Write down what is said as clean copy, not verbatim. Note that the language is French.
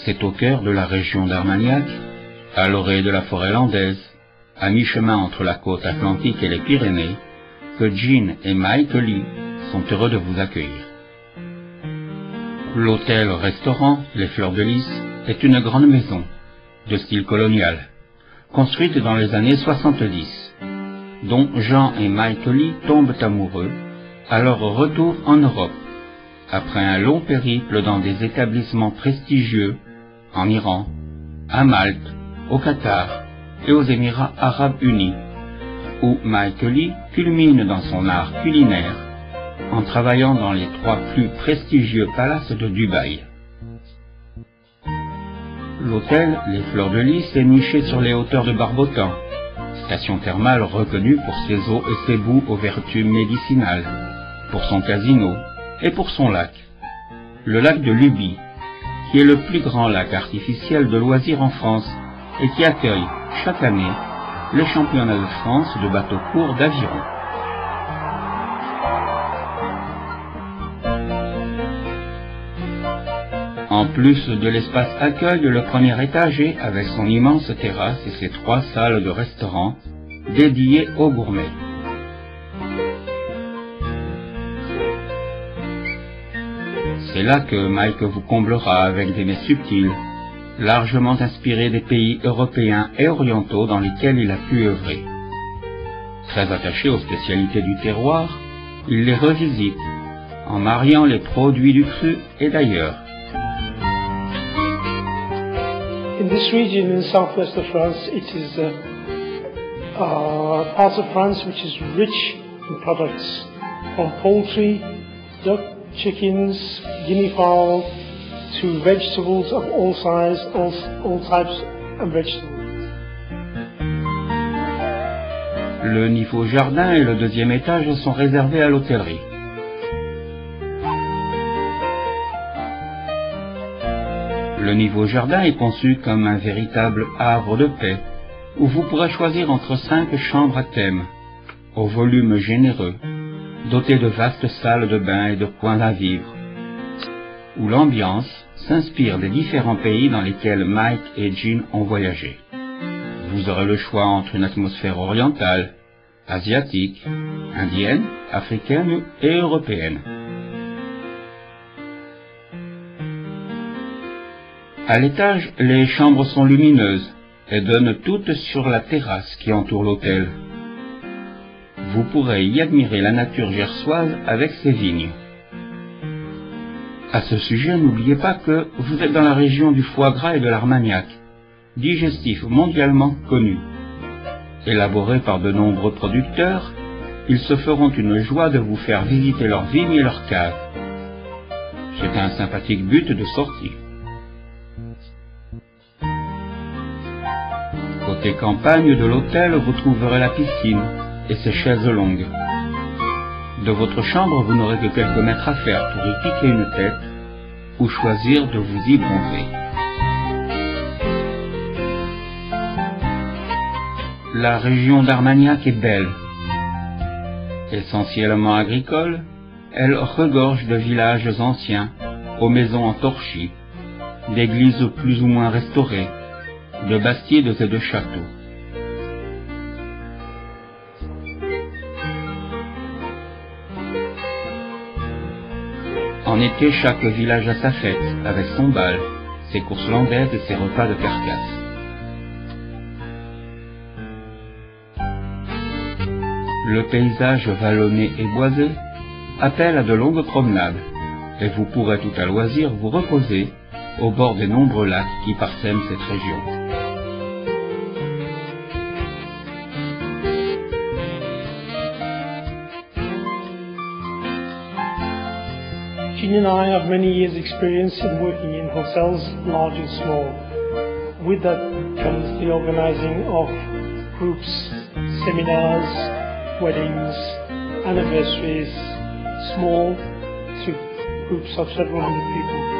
C'est au cœur de la région d'Armagnac, à l'orée de la forêt landaise, à mi-chemin entre la côte atlantique et les Pyrénées, que Jean et Mike Lee sont heureux de vous accueillir. L'hôtel-restaurant Les Fleurs de Lys est une grande maison, de style colonial, construite dans les années 70, dont Jean et Mike Lee tombent amoureux à leur retour en Europe, après un long périple dans des établissements prestigieux en Iran, à Malte, au Qatar et aux Émirats arabes unis, où Mike Lee culmine dans son art culinaire en travaillant dans les 3 plus prestigieux palaces de Dubaï. L'hôtel Les Fleurs de Lys est niché sur les hauteurs de Barbotan, station thermale reconnue pour ses eaux et ses boues aux vertus médicinales, pour son casino et pour son lac, le lac de Luby, qui est le plus grand lac artificiel de loisirs en France et qui accueille chaque année le championnat de France de bateaux courts d'aviron. En plus de l'espace accueil, le premier étage est, avec son immense terrasse et ses 3 salles de restaurant dédiées aux gourmets. C'est là que Mike vous comblera avec des mets subtils, largement inspirés des pays européens et orientaux dans lesquels il a pu œuvrer. Très attaché aux spécialités du terroir, il les revisite, en mariant les produits du cru et d'ailleurs. In this region in southwest of France, it is part of France which is rich in products, from poultry, duck, chickens, guinea fowl, to vegetables of all sizes, all types of vegetables. Le niveau jardin et le 2e étage sont réservés à l'hôtellerie. Le niveau jardin est conçu comme un véritable havre de paix, où vous pourrez choisir entre 5 chambres à thème, au volume généreux, dotées de vastes salles de bain et de coins à vivre, où l'ambiance s'inspire des différents pays dans lesquels Mike et Jean ont voyagé. Vous aurez le choix entre une atmosphère orientale, asiatique, indienne, africaine et européenne. À l'étage, les chambres sont lumineuses et donnent toutes sur la terrasse qui entoure l'hôtel. Vous pourrez y admirer la nature gersoise avec ses vignes. À ce sujet, n'oubliez pas que vous êtes dans la région du foie gras et de l'Armagnac, digestif mondialement connu. Élaborés par de nombreux producteurs, ils se feront une joie de vous faire visiter leurs vignes et leurs caves. C'est un sympathique but de sortie. Côté campagne de l'hôtel, vous trouverez la piscine et ses chaises longues. De votre chambre, vous n'aurez que quelques mètres à faire pour y piquer une tête ou choisir de vous y bronzer. La région d'Armagnac est belle. Essentiellement agricole, elle regorge de villages anciens, aux maisons en torchis, d'églises plus ou moins restaurées, de bastides et de châteaux. En été, chaque village a sa fête, avec son bal, ses courses landaises et ses repas de carcasse. Le paysage vallonné et boisé appelle à de longues promenades, et vous pourrez tout à loisir vous reposer au bord des nombreux lacs qui parsèment cette région. Jean and I have many years' experience in working in hotels, large and small. With that comes the organizing of groups, seminars, weddings, anniversaries, small to groups of several hundred people.